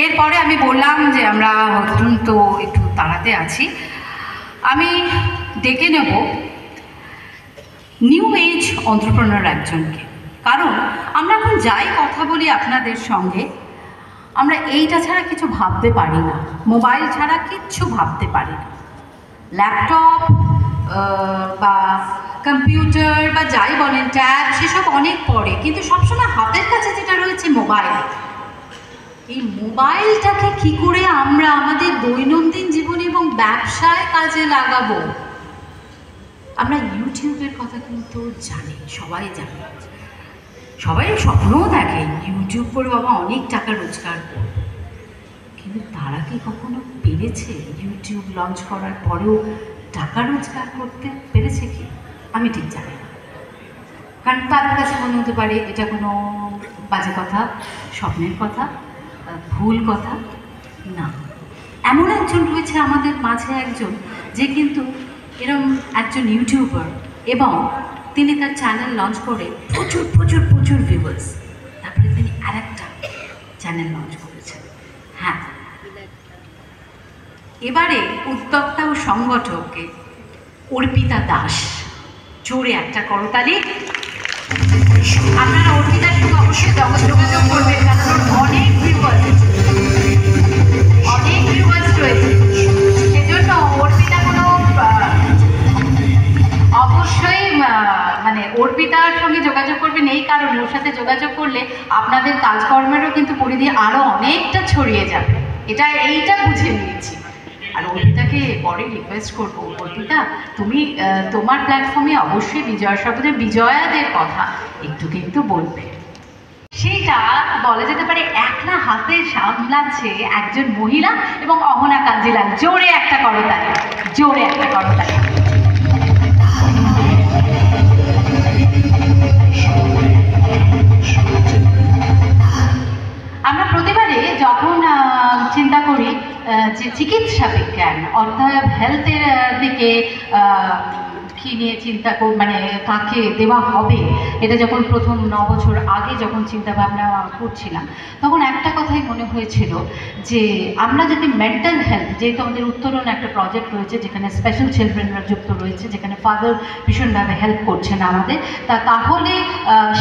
এরপরে আমি বললাম যে আমরা অত্যন্ত একটু তাড়াতে আছি, আমি ডেকে নেব নিউ এজ এন্টারপ্রেনার একজনকে। কারণ আমরা এখন যাই কথা বলি আপনাদের সঙ্গে, আমরা এইটা ছাড়া কিছু ভাবতে পারি না, মোবাইল ছাড়া কিচ্ছু ভাবতে পারি না। ল্যাপটপ বা কম্পিউটার বা যাই বলেন, ট্যাব, সেসব অনেক পরে, কিন্তু সবসময় হাতের কাছে যেটা রয়েছে মোবাইল। এই মোবাইলটাকে কি করে আমরা আমাদের দৈনন্দিন জীবন এবং ব্যবসায় কাজে লাগাবো? আমরা ইউটিউবের কথা কিন্তু জানি, সবাই জানে, সবাই স্বপ্নও দেখে ইউটিউব করে বাবা অনেক টাকা রোজগার করবে, কিন্তু তারা কি কখনো পেরেছে ইউটিউব লঞ্চ করার পরেও টাকা রোজগার করতে পেরেছে কি? আমি ঠিক জানি না। কারণ তাদের কাছে মনে হতে পারে এটা কোনো বাজে কথা, স্বপ্নের কথা, ভুল কথা। না, এমন একজন রয়েছে আমাদের মাঝে, একজন যে কিন্তু এরকম একজন ইউটিউবার, এবং তিনি তার চ্যানেল লঞ্চ করে প্রচুর প্রচুর প্রচুর ভিউয়ার্স, তারপরে তিনি আরেকটা চ্যানেল লঞ্চ করেছেন। হ্যাঁ, এবারে উদ্যোক্তা ও সংগঠককে অর্পিতা দাস, জোরে একটা করতালি। আপনারা অর্পিতার সঙ্গে অবশ্যই যোগাযোগ করবেন, কারণ অনেক ভিউয়ার্স রয়েছে, সেজন্য অর্পিতা কোনো অবশ্যই মানে অর্পিতার সঙ্গে যোগাযোগ করবেন এই কারণে, ওর সাথে যোগাযোগ করলে আপনাদের কাজকর্মেরও কিন্তু পরিধি আরও অনেকটা ছড়িয়ে যাবে, এইটা বুঝে নিয়েছি। আর অর্পিতাকে পরে রিকোয়েস্ট করবো, অর্পিতা তুমি তোমার প্ল্যাটফর্মে অবশ্যই বিজয়া শব্দের বিজয়াদের কথা একটু কিন্তু বলবে। সেইটা বলা যেতে পারে একলা হাতে সামলাচ্ছে একজন মহিলা এবং অহনা কাঞ্জিলাল। জোরে একটা করতালি, জোরে একটা করতালি। আমরা প্রতিবারে যখন চিন্তা করি যে চিকিৎসা বিজ্ঞান অর্থাৎ হেলথের দিকে কী নিয়ে চিন্তা মানে কাকে দেওয়া হবে, এটা যখন প্রথম 9 বছর আগে যখন চিন্তা ভাবনা করছিলাম, তখন একটা কথাই মনে হয়েছিল যে আমরা যদি মেন্টাল হেলথ, যেহেতু আমাদের উত্তরণ একটা প্রজেক্ট রয়েছে যেখানে স্পেশাল চিলড্রেনরা যুক্ত রয়েছে, যেখানে ফাদার ভীষণভাবে হেল্প করছেন আমাদের, তাহলে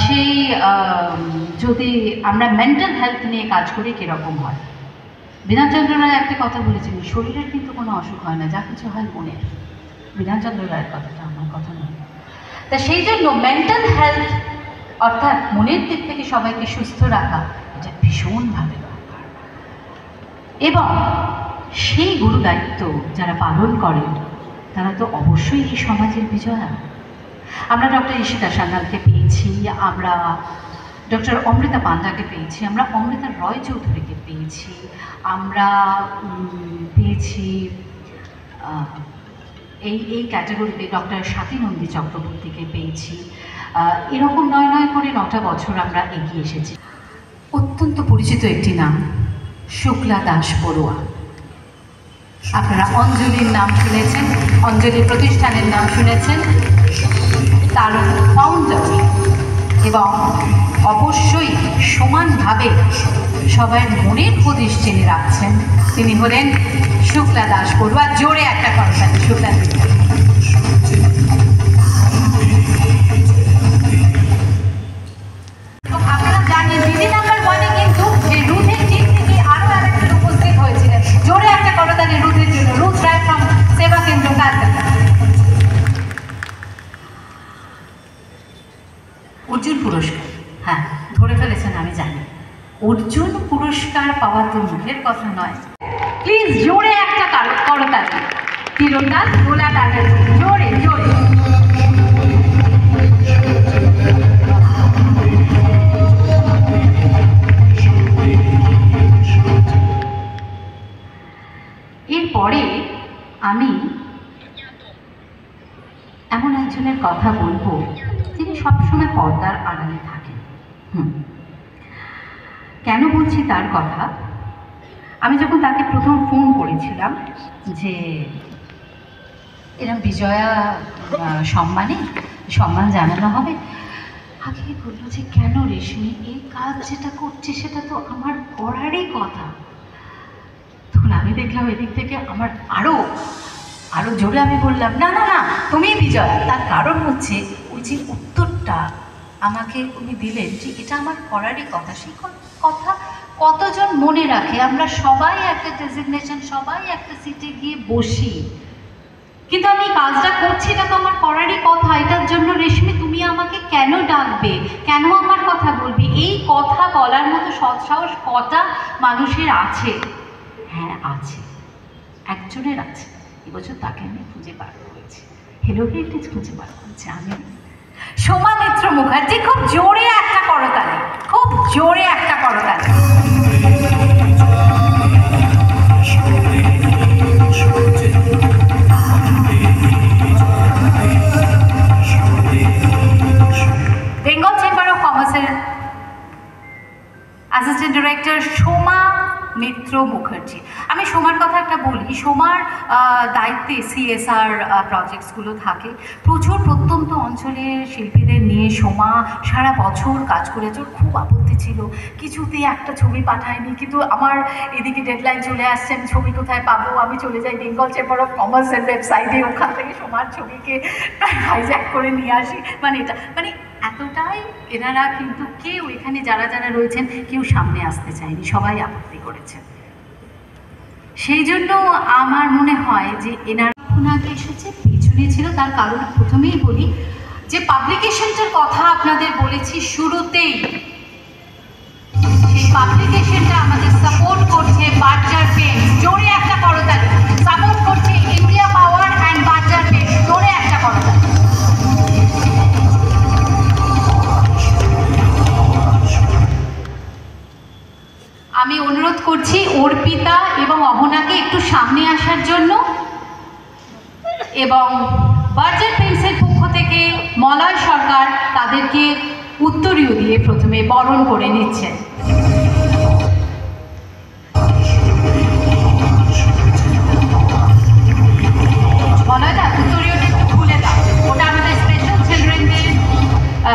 সেই যদি আমরা মেন্টাল হেলথ নিয়ে কাজ করি কীরকম হয়। বিধানচন্দ্র রায় একটা কথা বলেছিলেন, শরীরের কিন্তু কোনো অসুখ হয় না, যা কিছু হয় মনের। বিধানচন্দ্র রায়ের কথাটা আমার কথা নয়। তা সেই জন্য মেন্টাল হেলথ অর্থাৎ মনের দিক থেকে সবাইকে সুস্থ রাখা, এটা ভীষণভাবে দরকার। এবং সেই গুরু দায়িত্ব যারা পালন করেন তারা তো অবশ্যই এই সমাজের বিজয়া। আমরা ডক্টর ঈশিতা সান্যালকে পেয়েছি, আমরা ডক্টর অমৃতা পান্ডাকে পেয়েছি, আমরা অমৃতা রয় চৌধুরীকে পেয়েছি, আমরা পেয়েছি এই ক্যাটাগরিতে ডক্টর স্বাতী নন্দী চক্রবর্তীকে পেয়েছি। এরকম নয় করে 9টা বছর আমরা এগিয়ে এসেছি। অত্যন্ত পরিচিত একটি নাম, শুক্লা দাস বড়ুয়া। আপনারা অঞ্জলির নাম শুনেছেন, অঞ্জলি প্রতিষ্ঠানের নাম শুনেছেন, তার ফাউন্ডার এবং অবশ্যই সমানভাবে সবাই মনের হদিশ চিনে রাখছেন, তিনি হলেন শুক্লা দাস বড়ুয়া। জোরে একটা কথা, শুক্লা আপনারা জানেন দিদি নাম্বার 1-এ কিন্তু যে রুথের টিম থেকে আরও আরেকজন উপস্থিত হয়েছিলেন। জোরে একটা করতালি রুথের জন্য, রুথ রায় ফ্রম সেবা কেন্দ্র কলকাতা। অর্জুন পুরস্কার, হ্যাঁ ধরে ফেলেছেন আমি জানি, অর্জুন পুরস্কার পাওয়া তো মুখের কথা নয়। প্লিজ জোরে একটা করতালি, তীরন্দাজ গোলা টাকার জোরে জোরে। এরপরে আমি এমন একজনের কথা বলবো যিনি সবসময় পর্দার আড়ালে থাকেন। কেন বলছি তার কথা? আমি যখন তাকে প্রথম ফোন করেছিলাম যে এরকম বিজয়া সম্মান জানানো হবে, আগে বললো যে কেন রেশমি, এই কাজ যেটা করছে সেটা তো আমার করারই কথা, আমি দেখলাম এদিক থেকে আমার আরও জোরে আমি বললাম, না না না তুমি বিজয়া। তার কারণ হচ্ছে ওই যে উত্তরটা আমাকে উনি দিলেন যে এটা আমার করারই কথা। সেই কথা কতজন মনে রাখে? আমরা সবাই একটা ডেজিগনেশন, সবাই একটা সিটে গিয়ে বসি, কিন্তু আমি কাজটা করছি না তো আমার করারই কথা। এটার জন্য রেশমি তুমি আমাকে কেন ডাকবে, কেন আমার কথা বলবে? এই কথা বলার মতো সৎসাহস কটা মানুষের আছে? হ্যাঁ আছে, একজনের আছে। এবছর তাকে আমি খুঁজে বার করেছি, হেলো হেরিটেজ খুঁজে বার করেছি আমি, সোমা মিত্র মুখার্জি। খুব জোরে একটা করতালি, খুব জোরে একটা করতালি। বেঙ্গল চেম্বার অফ কমার্সের অ্যাসিস্ট্যান্ট ডিরেক্টর সোমা মিত্র মুখার্জি। আমি সোমার কথা একটা বলি। সোমার দায়িত্বে CSR প্রজেক্টসগুলো থাকে। প্রচুর প্রত্যন্ত অঞ্চলের শিল্পীদের নিয়ে সোমা সারা বছর কাজ করেছে। ওর খুব আপত্তি ছিল, কিছুতেই একটা ছবি পাঠায়নি, কিন্তু আমার এদিকে ডেডলাইন চলে আসছে, আমি ছবি কোথায় পাবো? আমি চলে যাই বেঙ্গল চেম্বার অফ কমার্সের ওয়েবসাইটে, ওখান থেকে সোমার ছবিকে হাইজ্যাক করে নিয়ে আসি। মানে এটা মানে এতটাই এনারা, কিন্তু কেউ এখানে যারা যারা রয়েছেন কেউ সামনে আসতে চায়নি, সবাই আপত্তি করেছেন। সেই জন্য আমার মনে হয় যে এনারা আগে এসেছে, পিছনে ছিল। তার কারণ প্রথমেই বলি যে পাবলিকেশনটার কথা আপনাদের বলেছি শুরুতেই, সেই পাবলিকেশনটা আমাদের সাপোর্ট করছে বার্জার পেন্টস। জোরে একটা করতালি। সাপোর্ট করছে India power and Berger paints. জোরে একটা করতালি। আমি অনুরোধ করছি অর্পিতা এবং অহনাকে একটু সামনে আসার জন্য, এবং বার্জার পেন্টসের পক্ষ থেকে মলয় সরকার তাদেরকে উত্তরীয় দিয়ে প্রথমে বরণ করে নিচ্ছেন। মলয়দা উত্তরীয়টা একটু খুলে দাও। ওটা আমাদের স্পেশাল চিলড্রেনদের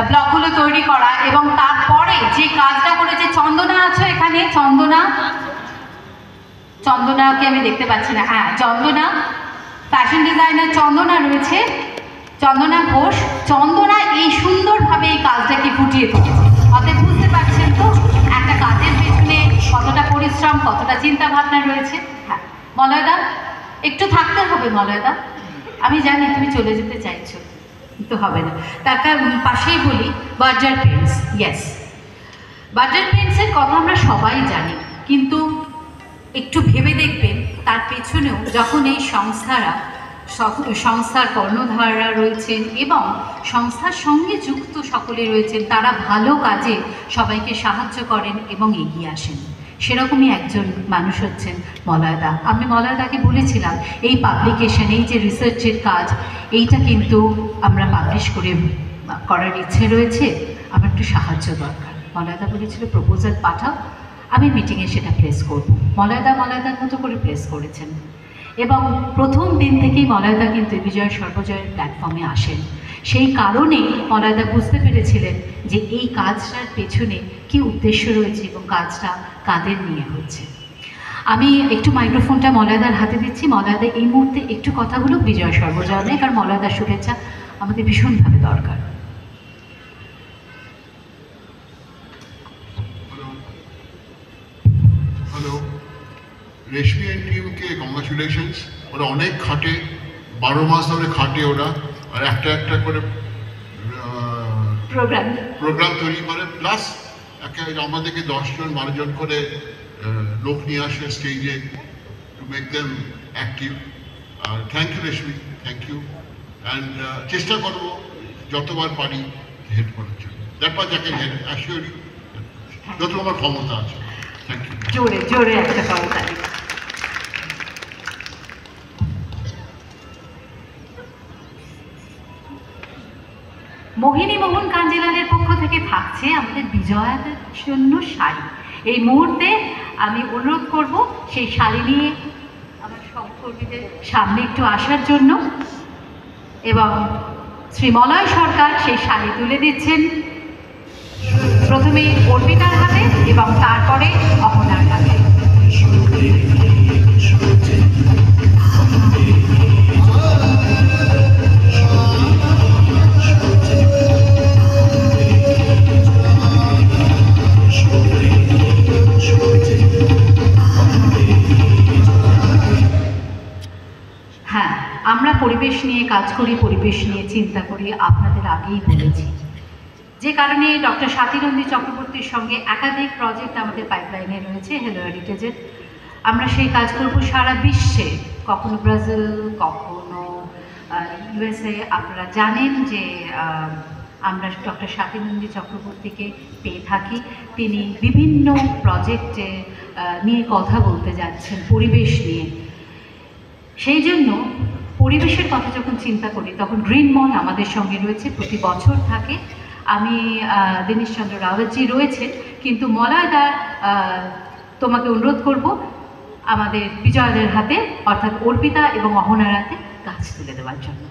ব্লকগুলো তৈরি করা, এবং তারপরে যে কাজটা করেছে চন্দনা আছে এখানে। চন্দনাকে আমি দেখতে পাচ্ছি না। হ্যাঁ, চন্দনা ফ্যাশন ডিজাইনার চন্দনা রয়েছে, চন্দনা ঘোষ। চন্দনা এই সুন্দরভাবে এই কাজটাকে ফুটিয়ে তুলেছে। অতএব বুঝতে পারছেন তো একটা কাজের পেছনে কতটা পরিশ্রম, কতটা চিন্তা ভাবনা রয়েছে। হ্যাঁ মলয়দা একটু থাকতে হবে। মলয়দা আমি জানি তুমি চলে যেতে চাইছো, কিন্তু হবে না। তার পাশেই বলি বার্জার পেন্টস। ইয়েস, বার্জার পেন্টসের কথা আমরা সবাই জানি, কিন্তু একটু ভেবে দেখবেন তার পেছনেও যখন এই সংস্থার কর্ণধাররা রয়েছেন এবং সংস্থার সঙ্গে যুক্ত সকলে রয়েছেন, তারা ভালো কাজে সবাইকে সাহায্য করেন এবং এগিয়ে আসেন। সেরকমই একজন মানুষ হচ্ছেন মলয়দা। আমি মলয়দাকে বলেছিলাম এই পাবলিকেশন, এই যে রিসার্চের কাজ, এইটা কিন্তু আমরা পাবলিশ করার ইচ্ছে রয়েছে, আমার একটু সাহায্য দরকার। মলয়দা বলেছিল প্রপোজাল পাঠাও, আমি মিটিংয়ে সেটা প্লেস করব। মলয়দার মতো করে প্লেস করেছেন, এবং প্রথম দিন থেকেই মলয়দা কিন্তু বিজয় সর্বজয়ের প্ল্যাটফর্মে আসেন। সেই কারণে মলয়দা বুঝতে পেরেছিলেন যে এই কাজটার পেছনে কী উদ্দেশ্য রয়েছে এবং কাজটা কাদের নিয়ে হচ্ছে। আমি একটু মাইক্রোফোনটা মলয়দার হাতে দিচ্ছি। মলয়দা এই মুহূর্তে একটু কথা বলুক বিজয় সর্বজয় নিয়ে, কারণ মলয়দার শুভেচ্ছা আমাদের ভীষণভাবে দরকার। হ্যালো, রেশমি অ্যান্ড টিমকে কংগ্রাচুলেশনস। ওরা অনেক খাটে, 12 মাস ধরে খাটে ওরা, আর একটা একটা করে প্রোগ্রাম তৈরি করে, প্লাস আমাদেরকে 10 জন 12 জন করে লোক নিয়ে আসে স্টেজে টু মেক দেম অ্যাক্টিভ। আর thank you Reshmi, thank you. And চেষ্টা করবো যতবার পারি হেল্প করার জন্য, that much I can help, assure you, যত আমার ক্ষমতা আছে। Thank you. জোরে জোরে একটা করতালি। মোহিনী মোহন কাঞ্জিলালের পক্ষ থেকে থাকছে আমাদের বিজয়াদের জন্য শাড়ি। এই মুহূর্তে আমি অনুরোধ করব সেই শাড়ি নিয়ে আমার সহকর্মীদের সামনে একটু আসার জন্য, এবং শ্রী মলয় সরকার সেই শাড়ি তুলে দিচ্ছেন প্রথমে অর্পিতার হাতে এবং তারপরে অহনার হাতে। পরিবেশ নিয়ে কাজ করি, পরিবেশ নিয়ে চিন্তা করি, আপনাদের আগেই বলেছি। যে কারণে ডক্টর স্বাতীনন্দী চক্রবর্তীর সঙ্গে একাধিক প্রজেক্ট আমাদের পাইপলাইনে রয়েছে হেলো হেরিটেজের। আমরা সেই কাজ করব সারা বিশ্বে, কখনো ব্রাজিল, কখনো ইউএসএ। আপনারা জানেন যে আমরা ডক্টর স্বাতীনন্দী চক্রবর্তীকে পেয়ে থাকি। তিনি বিভিন্ন প্রজেক্টে নিয়ে কথা বলতে যাচ্ছেন পরিবেশ নিয়ে। সেই জন্য পরিবেশের কথা যখন চিন্তা করি তখন গ্রিন মল আমাদের সঙ্গে রয়েছে, প্রতি বছর থাকে। আমি দীনেশ চন্দ্র রাওয়াতজি রয়েছেন, কিন্তু মলয়দা তোমাকে অনুরোধ করব আমাদের বিজয়দের হাতে অর্থাৎ অর্পিতা এবং অহনার হাতে গাছ তুলে দেওয়ার জন্য।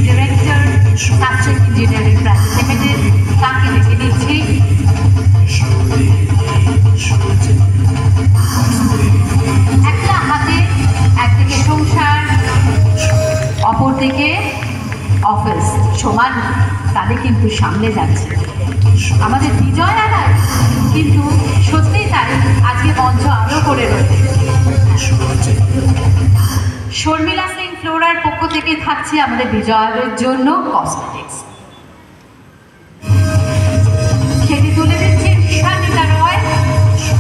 Director subject engineering private limited, তাকে লিখে দিচ্ছি। একটা হাতে একদিকে সংসার, অপরদিকে অফিস, সমান তাদের কিন্তু সামনে যাচ্ছে। আমাদের বিজয় আনার কিন্তু সত্যিই তাই আজকে মঞ্চ আরও করে রয়েছে। শর্মিলা সিং ফ্লোরার পক্ষ থেকে থাকছে আমাদের বিজয়দের জন্য কসমেটিক্স। সেটি তুলে দিচ্ছেন শিখানিতা রয়,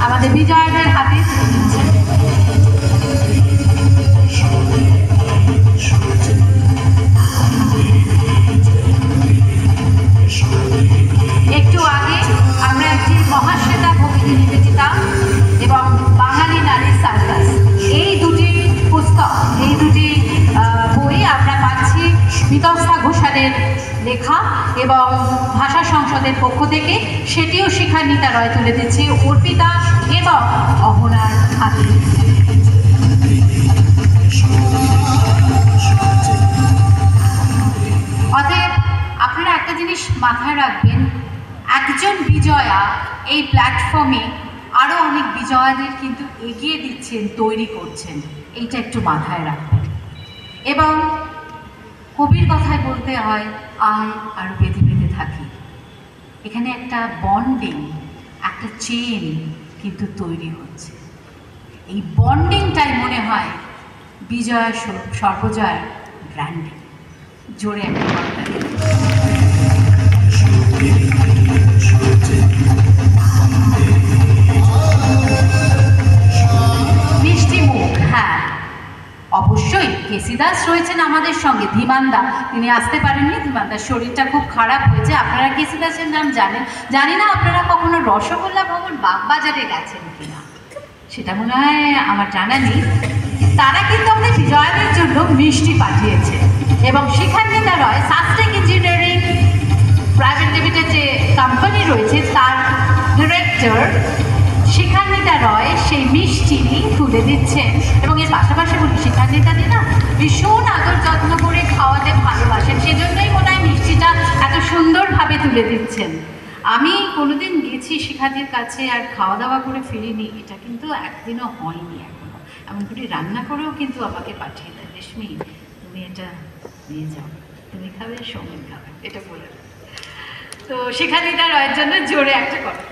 আমাদের বিজয়দের হাতে একটু আগে আমরা একটি মহাশ্বেতা ভক্তিনী নিবেদিতা এবং বাঙালি নারী সার্কাস, এই দুটি পুস্তক, এই দুটি বই আমরা পাচ্ছি বিতস্তা ঘোষালের লেখা এবং ভাষা সংসদের পক্ষ থেকে। সেটিও শিখানিতা রয় তুলে দিচ্ছে অর্পিতা এবং অহনার হাতে। অতএব আপনারা একটা জিনিস মাথায় রাখবেন, একজন বিজয়া এই প্ল্যাটফর্মে আরও অনেক বিজয়াদের কিন্তু এগিয়ে দিচ্ছেন, তৈরি করছেন, এইটা একটু মাথায় রাখবেন। এবং কবির কথায় বলতে হয়, আয় আরও বেঁধে বেঁধে থাকি। এখানে একটা বন্ডিং, একটা চেন কিন্তু তৈরি হচ্ছে। এই বন্ডিংটাই মনে হয় বিজয়া সর্বজয়ার ব্র্যান্ডিং। জোরে একটা কথা মিষ্টি মুখ। হ্যাঁ, অবশ্যই কেসি দাস রয়েছেন আমাদের সঙ্গে, ধীমানদা তিনি আসতে পারেননি, ধীমানদার শরীরটা খুব খারাপ হয়েছে। আপনারা কেসি দাসের নাম জানেন, জানি না আপনারা কখনো রসগোল্লা ভবন বাগবাজারে গেছেন কিনা, সেটা মনে হয় আমার জানা নেই। তারা কিন্তু আমাদের বিজয়দের জন্য মিষ্টি পাঠিয়েছে। এবং শিখানিতা রয় সাবজেক্ট ইঞ্জিনিয়ারিং প্রাইভেট লিমিটেড যে কোম্পানি রয়েছে তার ডিরেক্টর শিখানিতা রয় সেই মিষ্টি তুলে দিচ্ছেন। এবং এর পাশাপাশি বলি, শিখানিতা দি না ভীষণ আদর যত্ন করে খাওয়াতে ভালোবাসেন, সেজন্যই মনে হয় মিষ্টিটা এত সুন্দরভাবে তুলে দিচ্ছেন। আমি কোনোদিন গেছি শিখাদির কাছে আর খাওয়া দাওয়া করে ফিরিনি, এটা কিন্তু একদিনও হয়নি এখনো। এমন করে রান্না করেও কিন্তু আমাকে পাঠিয়ে দেয়, রেশমি তুমি এটা নিয়ে যাও, তুমি খাবে, সৌমিন খাবে, এটা বলে। তো শিখানিতা রয়ের জন্য জোরে একটা কথা।